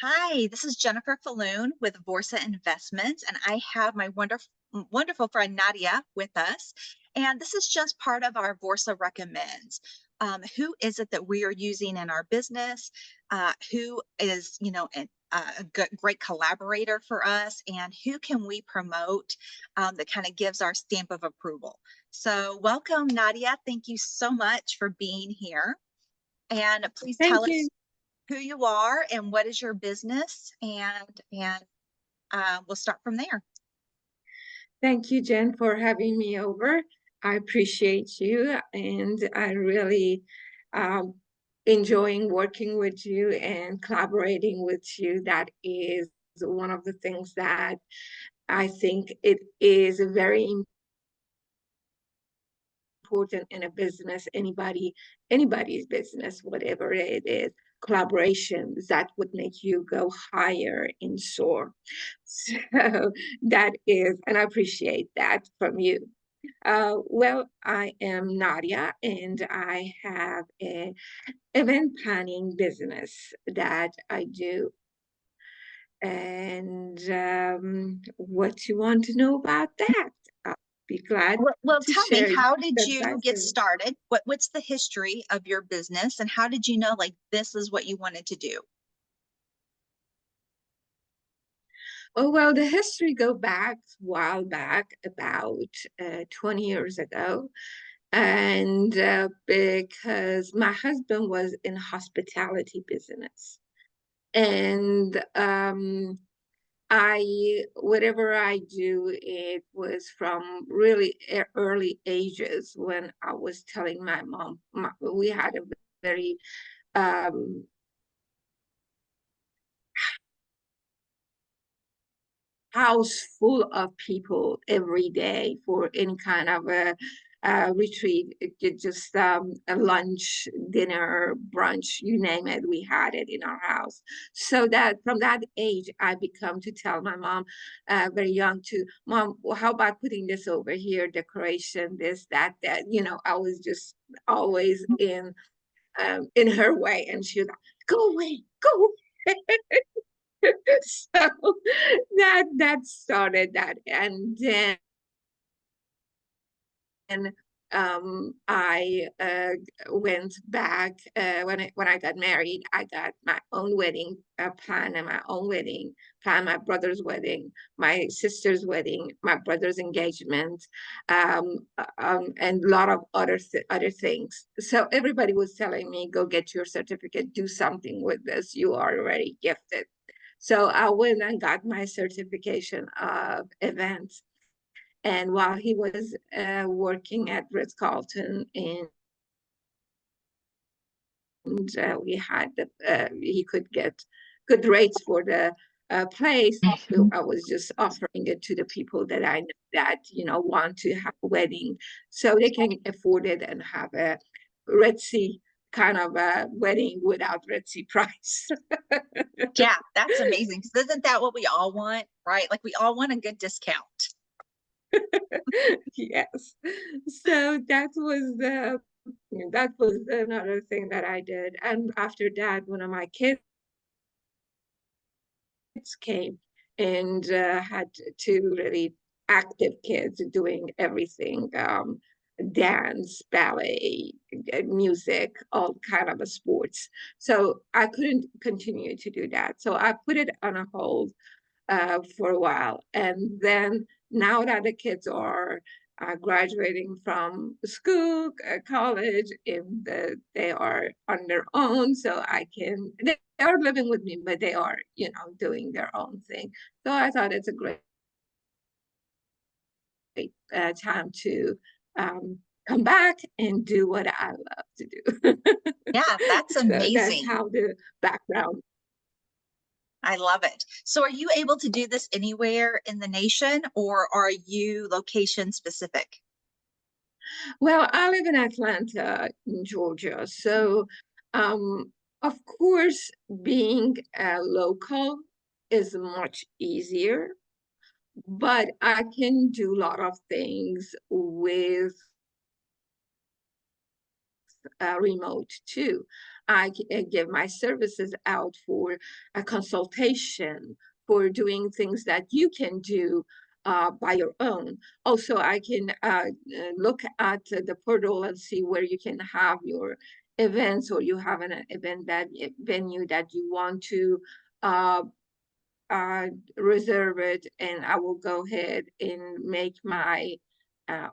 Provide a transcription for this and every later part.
Hi, this is Jennifer Falloon with Vorsa Investments, and I have my wonderful friend Nadia with us. And this is just part of our Vorsa Recommends. Who is it that we are using in our business? Who is, great collaborator for us? And who can we promote that kind of gives our stamp of approval? So, welcome, Nadia. Thank you so much for being here. And please tell Thank us you. who you are and what is your business, and we'll start from there. Thank you, Jen, for having me over. I appreciate you, and I really um, enjoying working with you and collaborating with you. That is one of the things that I think it is very important in a business, anybody's business, whatever it is, collaborations that would make you go higher and soar. So that is, and I appreciate that from you. Well, I am Nadia, and I have a event planning business that I do. And what you want to know about that? I'll be glad Well, to tell me, share you how did step by you get step. started? What's the history of your business, and how did you know like this is what you wanted to do? Oh, well, the history go back a while back, about 20 years ago. And because my husband was in hospitality business. And whatever I do, it was from really early ages when I was telling my mom, we had a very um, house full of people every day for any kind of a retreat, just a lunch, dinner, brunch, you name it, we had it in our house. So that from that age, I become to tell my mom, very young, to mom, well, how about putting this over here, decoration, this, that, that. I was just always in her way, and she was like, go away, go away. So that started that, and then I went back when I got married. I got my own wedding plan, and my own wedding plan, my brother's wedding, my sister's wedding, my brother's engagement, and a lot of other things. So everybody was telling me, go get your certificate, do something with this. You are already gifted. So I went and got my certification of events. And while he was working at Ritz-Carlton, and we had he could get good rates for the place. I was just offering it to the people that I know that want to have a wedding, so they can afford it and have a ritzy kind of a wedding without ritzy price. Yeah, that's amazing. 'Cause isn't that what we all want, right? Like we all want a good discount. Yes. So that was another thing that I did. And after that, one of my kids came, and had two really active kids doing everything, dance, ballet, music, all kind of a sports. So I couldn't continue to do that. So I put it on a hold for a while. And then now that the kids are graduating from school, college, and they are on their own, so they are living with me, but they are, doing their own thing. So I thought it's a great time to come back and do what I love to do. Yeah, that's So that's amazing. how the background. I love it. So are you able to do this anywhere in the nation, or are you location specific? Well, I live in Atlanta, in Georgia. So, um, of course, being a local is much easier, but I can do a lot of things with remote too. give my services out for a consultation, for doing things that you can do by your own. Also, I can look at the portal and see where you can have your events, or you have an event that venue that you want to uh, uh, reserve it, and I will go ahead and make my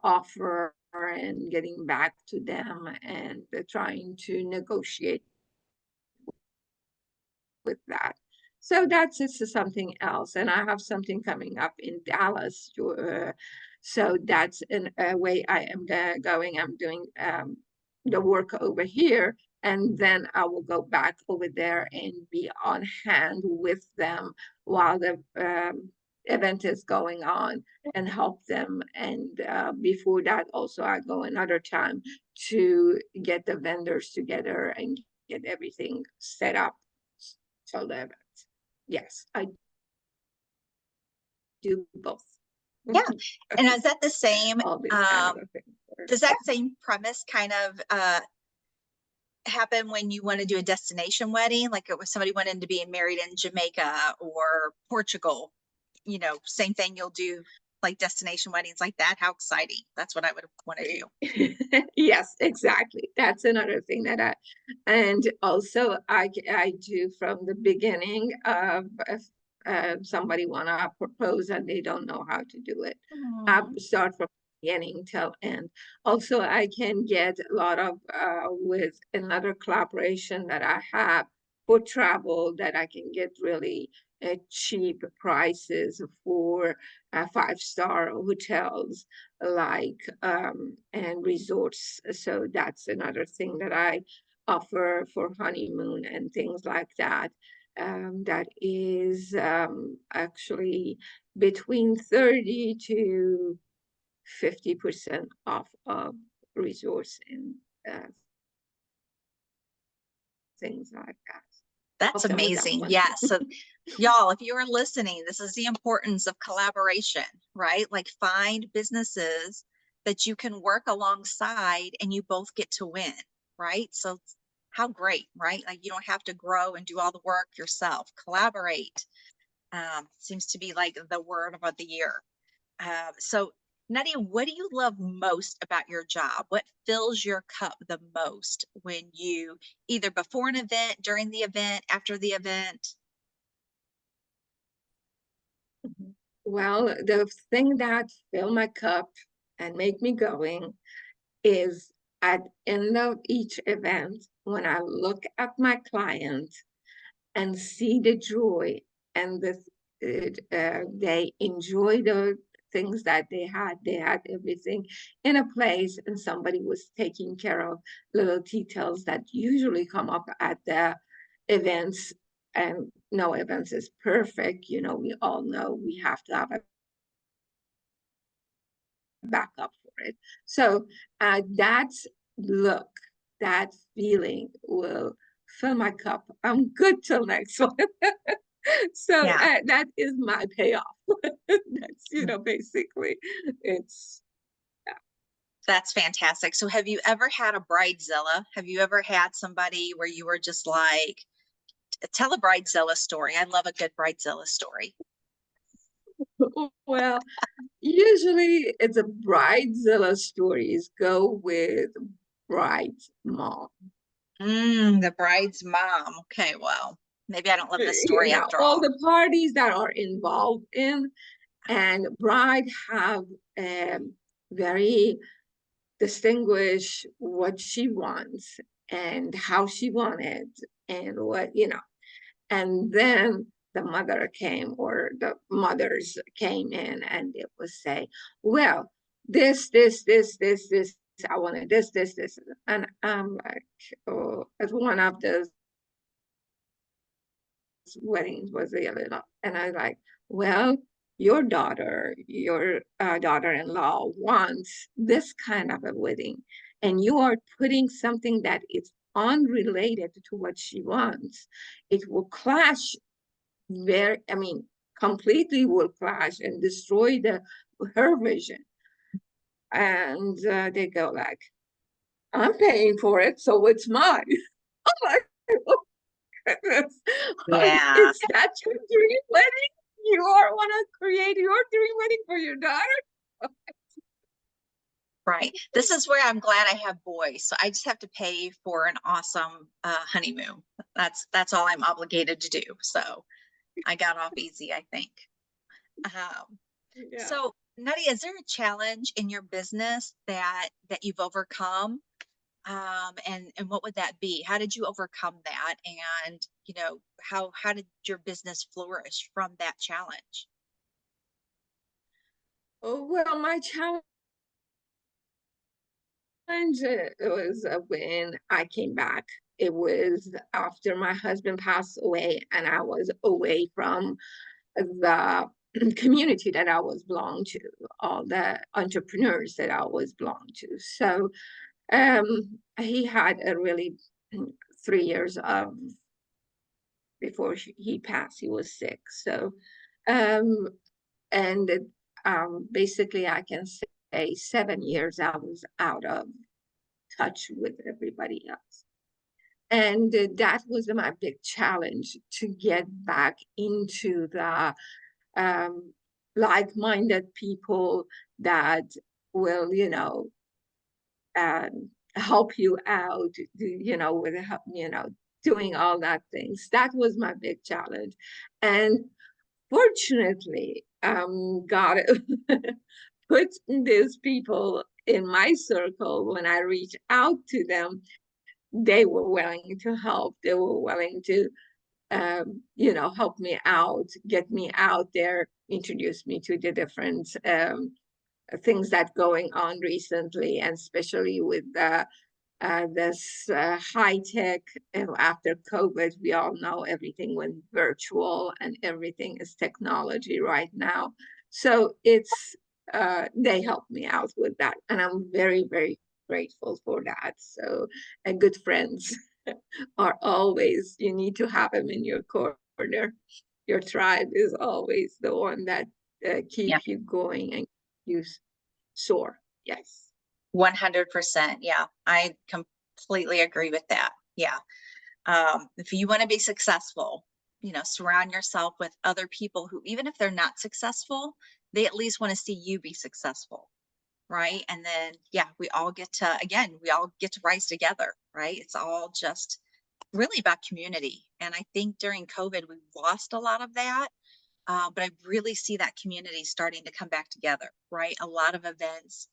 offer and getting back to them and trying to negotiate with that. So that's just something else. And I have something coming up in Dallas. So that's a way I am going. I'm doing the work over here. And then I will go back over there and be on hand with them while the event is going on and help them. And before that, also, I go another time to get the vendors together and get everything set up till the event. Yes, I do both. Yeah. And is that the same, All these kind of things. does that same premise kind of happen when you want to do a destination wedding? Like it was somebody wanting to be married in Jamaica or Portugal, you know, same thing, you'll do like destination weddings like that. How exciting. That's what I would want to do. Yes, exactly. That's another thing that and also I do from the beginning of somebody wanna propose and they don't know how to do it. I Aw. start from beginning till end. Also, I can get a lot of with another collaboration that I have for travel, that I can get really cheap prices for 5-star hotels, like and resorts. So that's another thing that I offer for honeymoon and things like that. That is actually between 30 to 50% off of resorts and uh, things like that. That's Help them with that amazing. one. Yeah. So, y'all, if you are listening, this is the importance of collaboration, right? Like find businesses that you can work alongside and you both get to win, right? So, how great, right? Like you don't have to grow and do all the work yourself. Collaborate seems to be like the word of the year. So, Nadia, what do you love most about your job? What fills your cup the most when you either before an event, during the event, after the event? Well, the thing that fill my cup and make me going is at end of each event, when I look at my client and see the joy and they enjoy the things that they had everything in a place, and somebody was taking care of little details that usually come up at the events. And no events is perfect, we all know we have to have a backup for it. So that look, that feeling will fill my cup. I'm good till next one. So Yeah, that is my payoff. That's, basically, it's, that's fantastic. So, have you ever had a bridezilla? Have you ever had somebody where you were just like, tell a bridezilla story? I love a good bridezilla story. well, usually it's a bridezilla stories go with bride's mom. The bride's mom. Okay, well, maybe I don't love this story after All all. the parties that are involved in, and bride have very distinguish what she wants and how she wanted, and and then the mother came, or the mothers came in, and it was say, well, this, I wanted this, and I'm like, oh, at one of those weddings was the other, and I was like, well, your daughter-in-law wants this kind of a wedding, and you are putting something that is unrelated to what she wants. It will clash completely will clash and destroy her vision. And they go like, I'm paying for it, so it's mine. Like, oh goodness, Yeah, is that your dream wedding? You are want to create your dream wedding for your daughter? right. This is where I'm glad I have boys. So I just have to pay for an awesome honeymoon. That's all I'm obligated to do. So I got off easy, I think. Um, Yeah. so Nadia, is there a challenge in your business that you've overcome? And what would that be? How did you overcome that? And how did your business flourish from that challenge? Oh, well, my challenge was when I came back. It was after my husband passed away, and I was away from the community that I was belonged to, all the entrepreneurs that I was belonged to. So he had a really 3 years of before he passed. He was sick. So um, and basically, I can say 7 years I was out of touch with everybody else. And that was my big challenge to get back into the like-minded people that will, help you out, with doing all that things. That was my big challenge. And fortunately, God put these people in my circle when I reached out to them. They were willing to help. They were willing to, help me out, get me out there, introduce me to the different things that going on recently, and especially with this high tech. After COVID, we all know everything went virtual and everything is technology right now. So they helped me out with that, and I'm very, very grateful for that. So, and good friends are always, you need to have them in your corner. Your tribe is always the one that Yeah, keep you going and you soar. Yes. 100%. Yeah, I completely agree with that. Yeah. If you want to be successful, surround yourself with other people who, even if they're not successful, they at least want to see you be successful. Right. And then, yeah, we all get to rise together. Right. It's all just really about community. And I think during COVID, we lost a lot of that. But I really see that community starting to come back together, right? A lot of events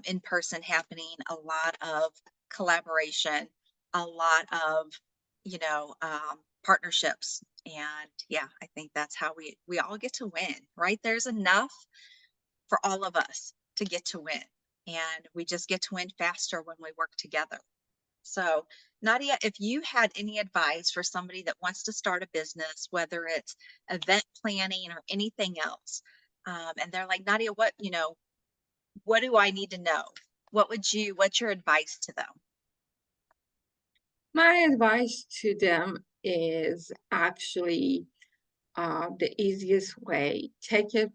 in person happening, a lot of collaboration, a lot of, partnerships. And yeah, I think that's how we all get to win, right? There's enough for all of us to get to win. And we just get to win faster when we work together. So, Nadia, if you had any advice for somebody that wants to start a business, whether it's event planning or anything else, and they're like, Nadia, what do I need to know? What's your advice to them? My advice to them is actually the easiest way. Take a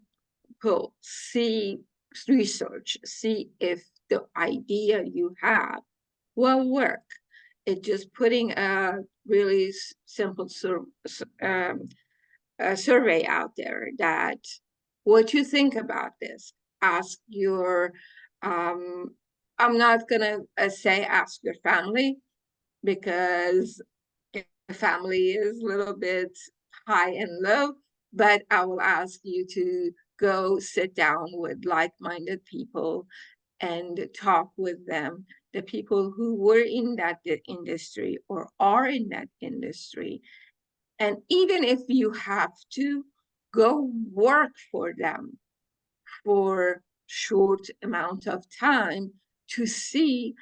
pull, see, research, see if the idea you have will work. It just putting a really simple a survey out there that what you think about this. Ask your, um, I'm not gonna say ask your family because family is a little bit high and low, but I will ask you to go sit down with like-minded people and talk with them, the people who were in that industry or are in that industry. And even if you have to go work for them for short amount of time to see,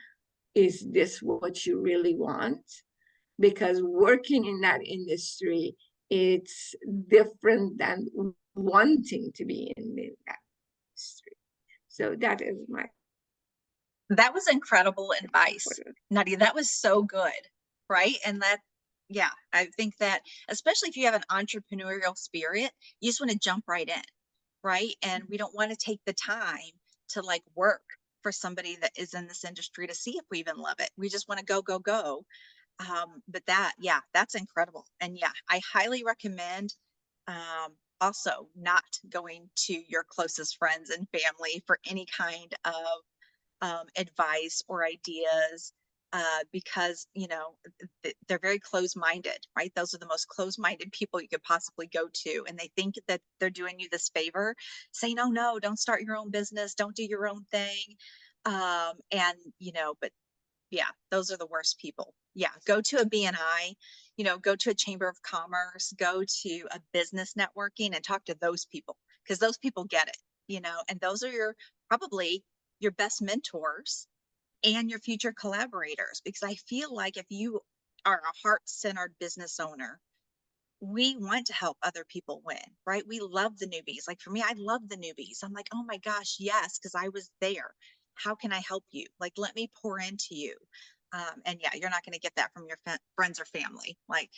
is this what you really want? Because working in that industry, it's different than wanting to be in that industry. So that is my That was incredible advice, order. Nadia. That was so good, right? Yeah, I think that especially if you have an entrepreneurial spirit, you just want to jump right in, right? And we don't want to take the time to like work for somebody that is in this industry to see if we even love it. We just want to go, go, go. But that, yeah, that's incredible. And yeah, I highly recommend also not going to your closest friends and family for any kind of advice or ideas because they're very closed-minded, right? Those are the most closed-minded people you could possibly go to, and they think that they're doing you this favor, saying, "Oh no, don't start your own business, don't do your own thing," and but yeah, those are the worst people. Yeah, go to a BNI, go to a chamber of commerce, go to a business networking and talk to those people because those people get it, and those are your probably your best mentors and your future collaborators because I feel like if you are a heart-centered business owner, we want to help other people win, right? We love the newbies. Like for me, I love the newbies. I'm like, oh my gosh, yes, because I was there. How can I help you? Like, let me pour into you. And yeah, you're not going to get that from your friends or family. Like,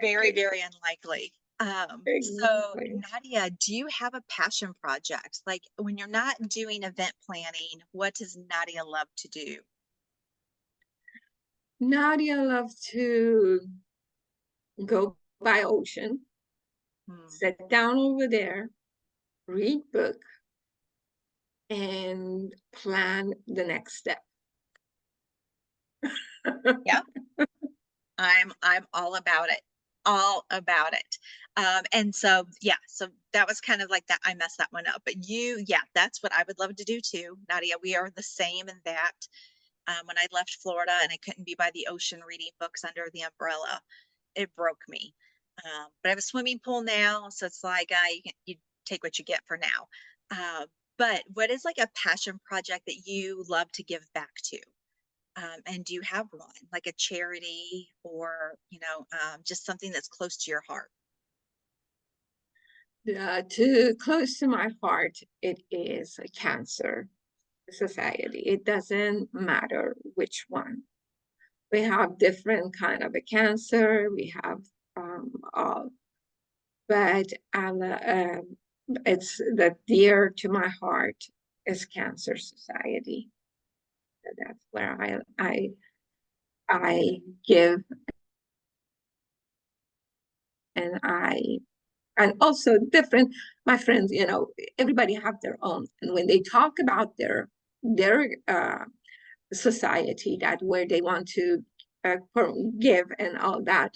very, Okay, very unlikely. So exactly. Nadia, do you have a passion project? Like when you're not doing event planning, what does Nadia love to do? Nadia loves to go by ocean, Hmm. sit down over there, read book, and plan the next step. Yeah. I'm all about it. All about it. And so yeah, so that was kind of like that. I messed that one up. But yeah, that's what I would love to do too. Nadia, we are the same in that. When I left Florida and I couldn't be by the ocean reading books under the umbrella, it broke me. But I have a swimming pool now, so it's like you take what you get for now. But what is like a passion project that you love to give back to? And do you have one, like a charity or, just something that's close to your heart? Too close to my heart, it is a cancer society. It doesn't matter which one. We have different kind of a cancer. We have all, but it's the dear to my heart is Cancer Society. So that's where I give, and also different, my friends, everybody have their own, and when they talk about their society, that where they want to uh, give and all that,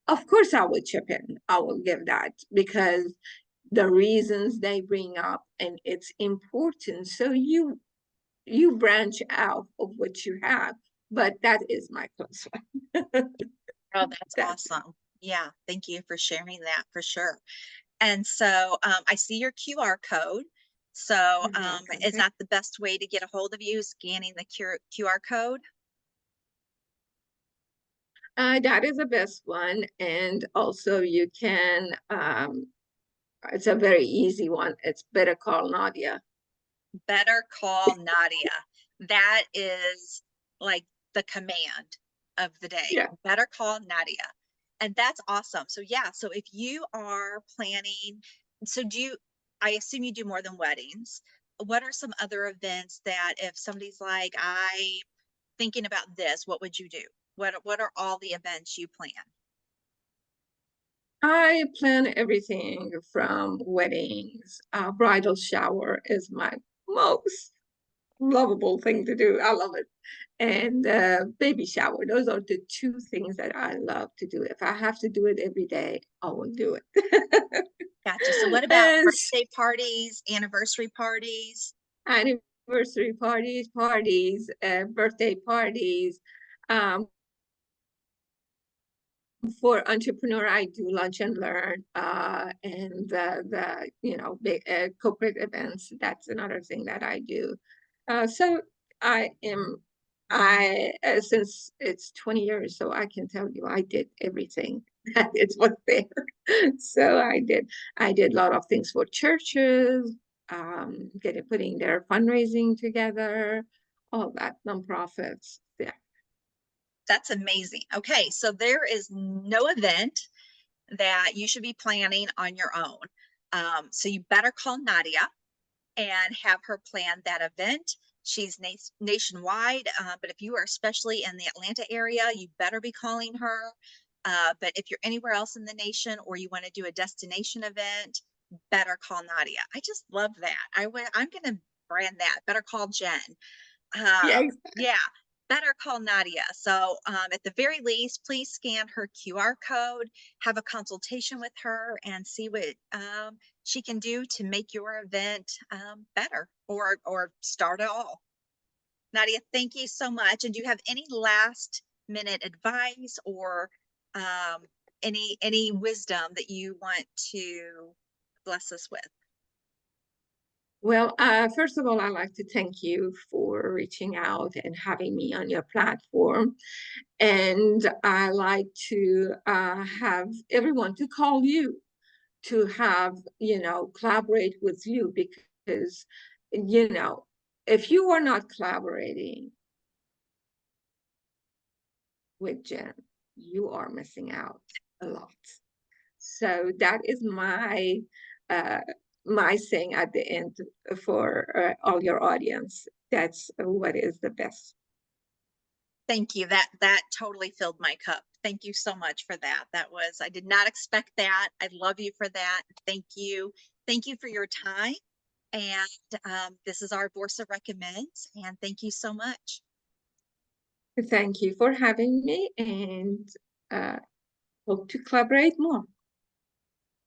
of course I would chip in, I will give that, because the reasons they bring up, and it's important, so you branch out of what you have. But that is my close one. Oh, that's That's it. awesome. Yeah, thank you for sharing that for sure. And so I see your QR code. So You're welcome. is that the best way to get a hold of you, scanning the QR code? That is the best one. And also you can, it's a very easy one. It's Better Call Nadia. Better call Nadia. That is like the command of the day. Yeah. Better call Nadia. And that's awesome. So yeah, so if you are planning, so I assume you do more than weddings. What are some other events that if somebody's like, I thinking about this, what would you do? What are all the events you plan? I plan everything from weddings. Bridal shower is my most lovable thing to do. I love it. And baby shower. Those are the two things that I love to do. If I have to do it every day, I will do it. Gotcha. So what about And birthday parties, anniversary parties? anniversary parties, birthday parties. Um, for entrepreneur, I do lunch and learn, and the big corporate events. That's another thing that I do. So I am I since it's 20 years, so I can tell you I did everything that it was there. So I did a lot of things for churches, putting their fundraising together, all that, nonprofits. Yeah. That's amazing. Okay, so there is no event that you should be planning on your own. So you better call Nadia and have her plan that event. She's nationwide, but if you are especially in the Atlanta area, you better be calling her. But if you're anywhere else in the nation or you want to do a destination event, better call Nadia. I just love that. I'm going to brand that. Better call Jen. Yeah, Yeah, better call Nadia. So, at the very least, please scan her QR code, have a consultation with her, and see what she can do to make your event better or start it all. Nadia, thank you so much. And do you have any last minute advice or um, any wisdom that you want to bless us with? well, first of all, I'd like to thank you for reaching out and having me on your platform. And I like to have everyone to call you to have, collaborate with you because, you know, if you are not collaborating with Jen, you are missing out a lot. So that is uh, my saying at the end for all your audience. That's what is the best. Thank you. That totally filled my cup. Thank you so much for that. I did not expect that. I love you for that. Thank you. Thank you for your time. And this is our Vorsa Recommends. And thank you so much. Thank you for having me and hope to collaborate more.